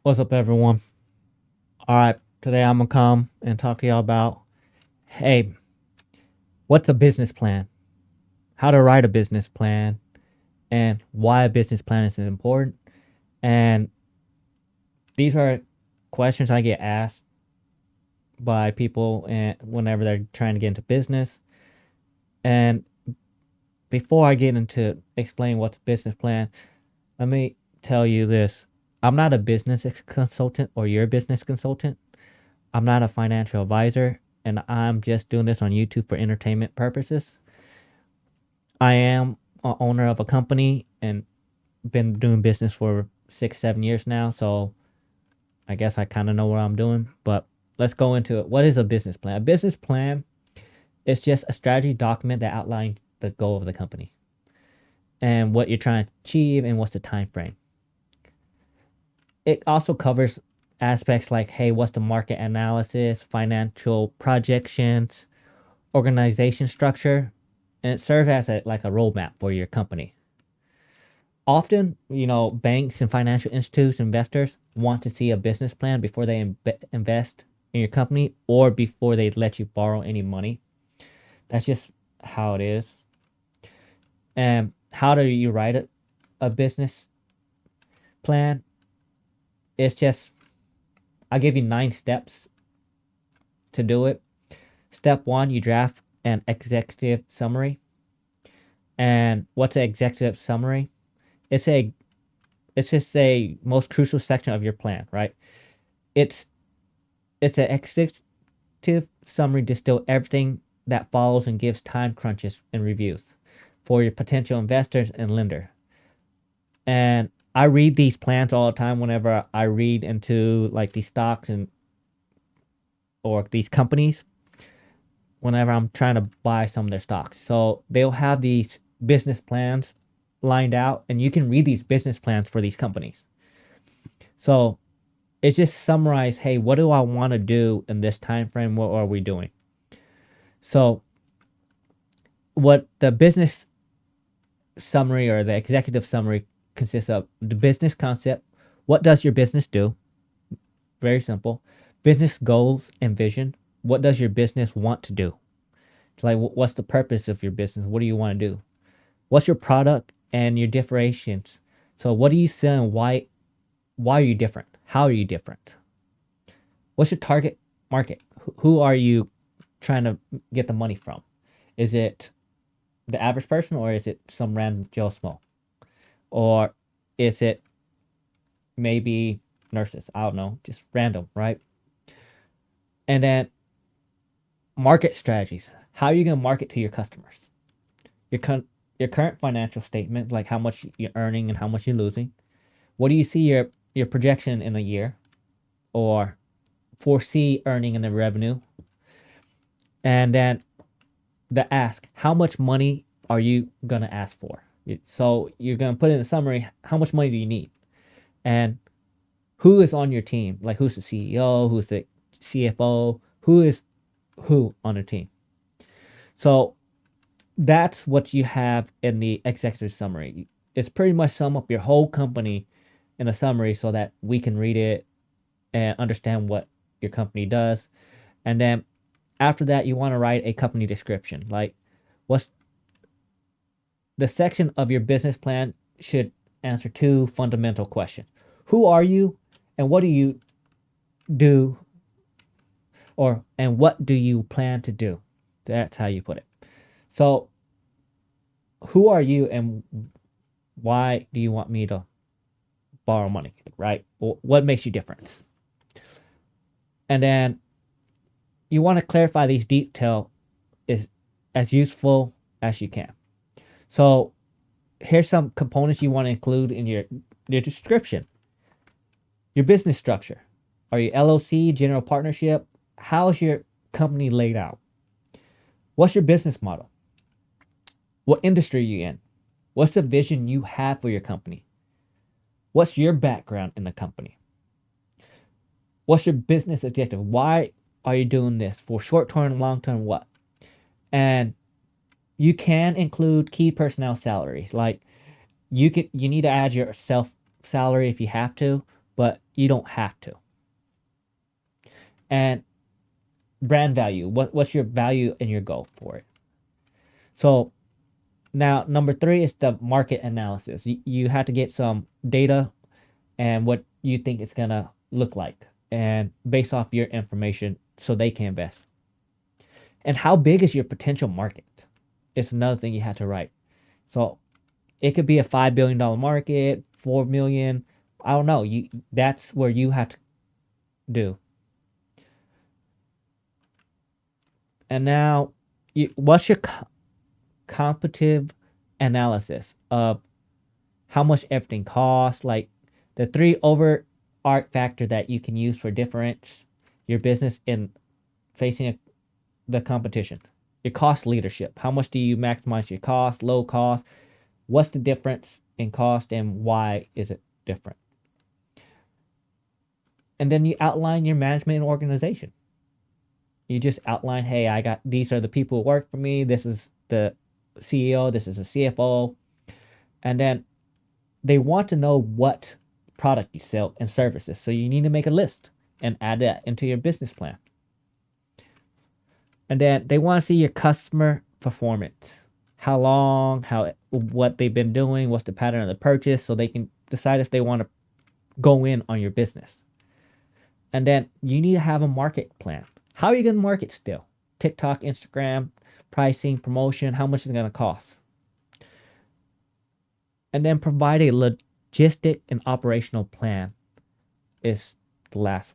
What's up, everyone? All right, today I'm gonna come and talk to y'all about, hey, what's a business plan? How to write a business plan, and why a business plan is important. And these are questions I get asked by people and whenever they're trying to get into business. And before I get into explain what's a business plan, let me tell you this: I'm not a business consultant or your business consultant. I'm not a financial advisor, and I'm just doing this on YouTube for entertainment purposes. I am a owner of a company and been doing business for 6, 7 years now. So I guess I kind of know what I'm doing. But let's go into it. What is a business plan? A business plan is just a strategy document that outlines the goal of the company and what you're trying to achieve and what's the time frame. It also covers aspects like, hey, what's the market analysis, financial projections, organization structure, and it serves as like a roadmap for your company. Often, banks and financial institutes, investors want to see a business plan before they invest in your company or before they let you borrow any money. That's just how it is. And how do you write a business plan? It's just, I'll give you 9 steps to do it. Step one, you draft an executive summary. And what's an executive summary? It's a it's just a most crucial section of your plan, right? It's it's an executive summary distill everything that follows and gives time crunches and reviews for your potential investors and lender. And I read these plans all the time whenever I read into like these stocks and or these companies whenever I'm trying to buy some of their stocks. So they'll have these business plans lined out and you can read these business plans for these companies. So it's just summarize, hey, what do I want to do in this time frame? What are we doing? So what the business summary or the executive summary consists of: the business concept. What does your business do? Very simple. Business goals and vision. What does your business want to do? It's like, what's the purpose of your business? What do you want to do? What's your product and your differentiations? So what do you sell and why are you different? How are you different? What's your target market? Who are you trying to get the money from? Is it the average person or is it some random Joe Smo? Or is it maybe nurses? I don't know, just random, right? And then market strategies. How are you going to market to your customers? Your your current financial statement, like how much you're earning and how much you're losing. What do you see your projection in a year, or foresee earning in the revenue? And then the ask: how much money are you gonna ask for? So you're gonna put in a summary: how much money do you need, and who is on your team? Like, who's the CEO? Who's the CFO? Who is who on the team? So that's what you have in the executive summary. It's pretty much sum up your whole company in a summary so that we can read it and understand what your company does. And then after that, you want to write a company description. Like, what's the section of your business plan should answer two fundamental questions: who are you, and what do you do, or and what do you plan to do? That's how you put it. So, who are you, and why do you want me to borrow money? Right? What makes you different? And then you want to clarify these details is as useful as you can. So here's some components you want to include in your description. Your business structure. Are you LLC, general partnership? How's your company laid out? What's your business model? What industry are you in? What's the vision you have for your company? What's your background in the company? What's your business objective? Why are you doing this? For short term, long term, what? And you can include key personnel salaries. Like, you need to add your self salary if you have to, but you don't have to. And brand value, what's your value and your goal for it? So now number 3 is the market analysis. You have to get some data and what you think it's gonna look like, and based off your information so they can invest. And how big is your potential market? It's another thing you have to write. So it could be a $5 billion market, 4 million. I don't know. That's where you have to do. And now, what's your competitive analysis of how much everything costs? Like the 3 overarch factor that you can use for difference your business in facing the competition. Your cost leadership. How much do you maximize your cost? Low cost. What's the difference in cost and why is it different? And then you outline your management and organization. You just outline, hey, these are the people who work for me. This is the CEO. This is the CFO. And then they want to know what product you sell and services. So you need to make a list and add that into your business plan. And then they want to see your customer performance. How long, what they've been doing, what's the pattern of the purchase, so they can decide if they want to go in on your business. And then you need to have a market plan. How are you going to market still? TikTok, Instagram, pricing, promotion, how much is it going to cost? And then provide a logistic and operational plan is the last,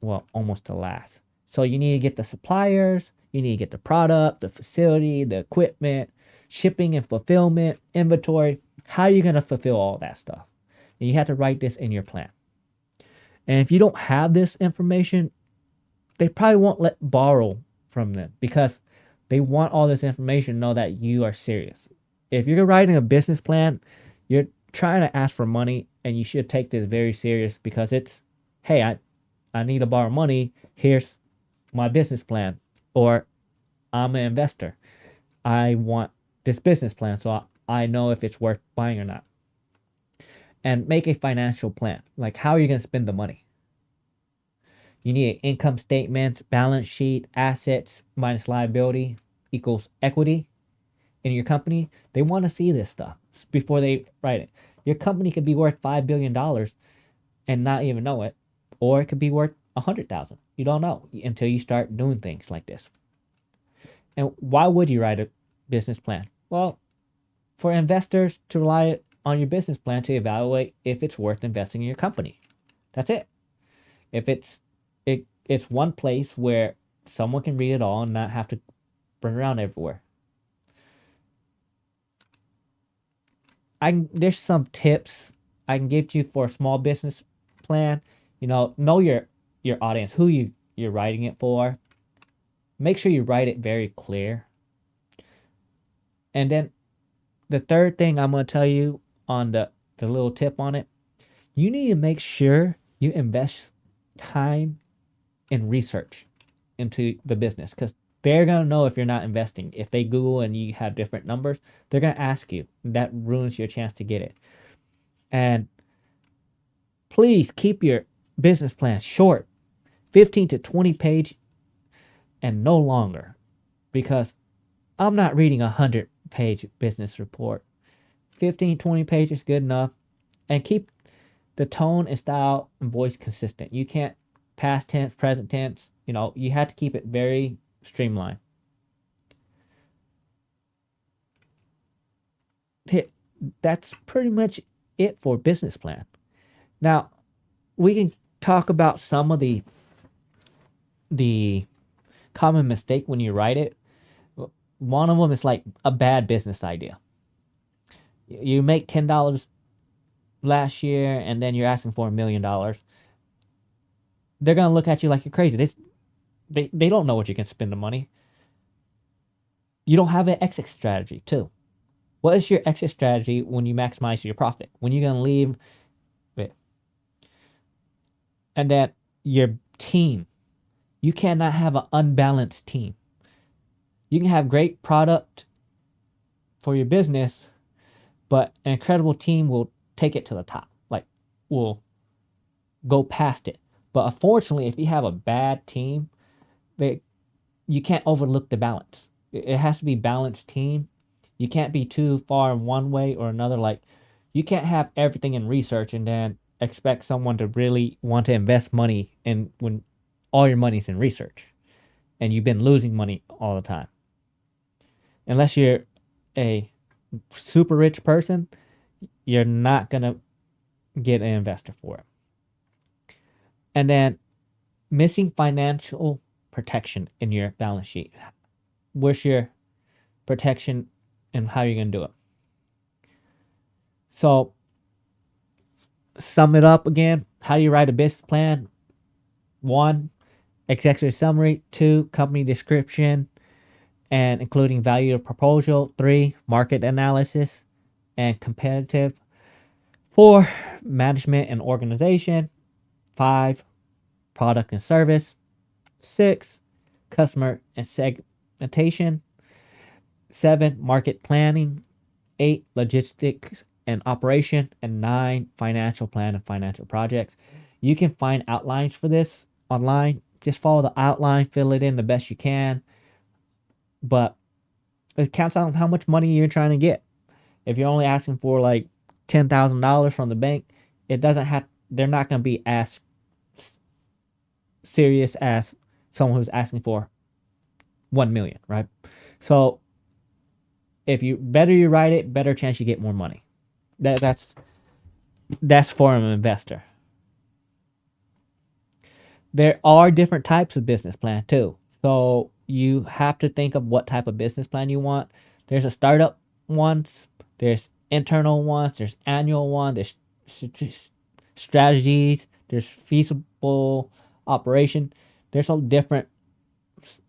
well, almost the last. So you need to get the suppliers, you need to get the product, the facility, the equipment, shipping and fulfillment, inventory. How are you going to fulfill all that stuff? And you have to write this in your plan. And if you don't have this information, they probably won't borrow from them because they want all this information to know that you are serious. If you're writing a business plan, you're trying to ask for money, and you should take this very serious because it's, hey, I need to borrow money. Here's my business plan. Or I'm an investor. I want this business plan so I know if it's worth buying or not. And make a financial plan. Like, how are you going to spend the money? You need an income statement, balance sheet, assets minus liability equals equity in your company. They want to see this stuff before they write it. Your company could be worth $5 billion and not even know it, or it could be worth 100,000. You don't know until you start doing things like this. And why would you write a business plan? Well, for investors to rely on your business plan to evaluate if it's worth investing in your company. That's it. If it's one place where someone can read it all and not have to bring it around everywhere. There's some tips I can give you for a small business plan. Know your audience, who you're writing it for. Make sure you write it very clear. And then the third thing I'm going to tell you on the little tip on it, you need to make sure you invest time in research into the business, because they're going to know if you're not investing. If they Google and you have different numbers, they're going to ask you. That ruins your chance to get it. And please keep your business plan short, 15 to 20 page and no longer, because I'm not reading a 100-page business report. 15, 20 pages is good enough. And keep the tone and style and voice consistent. You can't past tense, present tense. You have to keep it very streamlined. That's pretty much it for business plan. Now, we can talk about some of the common mistake when you write it. One of them is like a bad business idea. You make $10 last year and then you're asking for $1 million. They're going to look at you like you're crazy. They don't know what you can spend the money. You don't have an exit strategy too. What is your exit strategy when you maximize your profit? When you're going to leave it? And then your team. You cannot have an unbalanced team. You can have great product for your business, but an incredible team will take it to the top. Like, will go past it. But unfortunately, if you have a bad team, they, you can't overlook the balance. It has to be balanced team. You can't be too far in one way or another. Like, you can't have everything in research and then expect someone to really want to invest money in when all your money's in research and you've been losing money all the time. Unless you're a super rich person, you're not gonna get an investor for it. And then missing financial protection in your balance sheet. Where's your protection and how you're gonna do it? So sum it up again. How do you write a business plan? 1, executive summary. 2, company description and including value of proposal. 3, market analysis and competitive. 4, management and organization. 5, product and service. 6, customer and segmentation. 7, market planning. 8, logistics and operation. And 9, financial plan and financial projects. You can find outlines for this online. Just follow the outline, fill it in the best you can. But it counts on how much money you're trying to get. If you're only asking for like $10,000 from the bank, it doesn't have. They're not going to be as serious as someone who's asking for 1 million, right? So if you better you write it, better chance you get more money. That's for an investor. There are different types of business plan too. So you have to think of what type of business plan you want. There's a startup ones, there's internal ones, there's annual one, there's strategies, there's feasible operation. There's all different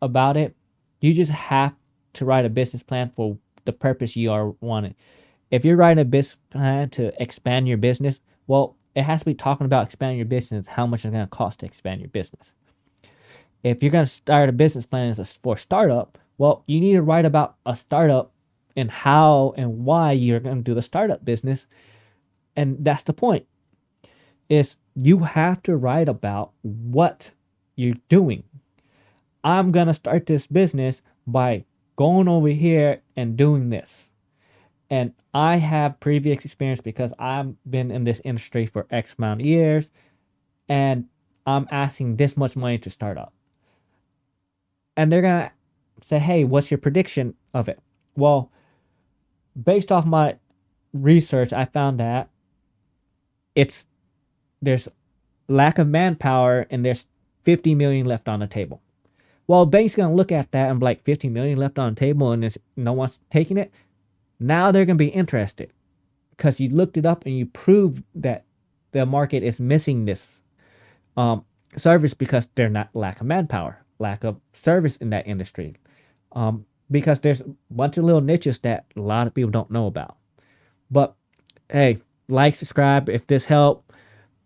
about it. You just have to write a business plan for the purpose you are wanting. If you're writing a business plan to expand your business, well, it has to be talking about expanding your business, how much it's going to cost to expand your business. If you're going to start a business plan for startup, well, you need to write about a startup and how and why you're going to do the startup business. And that's the point. Is you have to write about what you're doing. I'm going to start this business by going over here and doing this. And I have previous experience because I've been in this industry for X amount of years and I'm asking this much money to start up. And they're going to say, hey, what's your prediction of it? Well, based off my research, I found that there's lack of manpower and there's 50 million left on the table. Well, bank's going to look at that and be like, 50 million left on the table and no one's taking it. Now they're going to be interested because you looked it up and you proved that the market is missing this service because they're not lack of manpower, lack of service in that industry. Because there's a bunch of little niches that a lot of people don't know about. But hey, like, subscribe if this helped.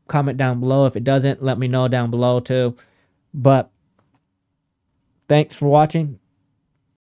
Comment down below. If it doesn't, let me know down below too. But thanks for watching.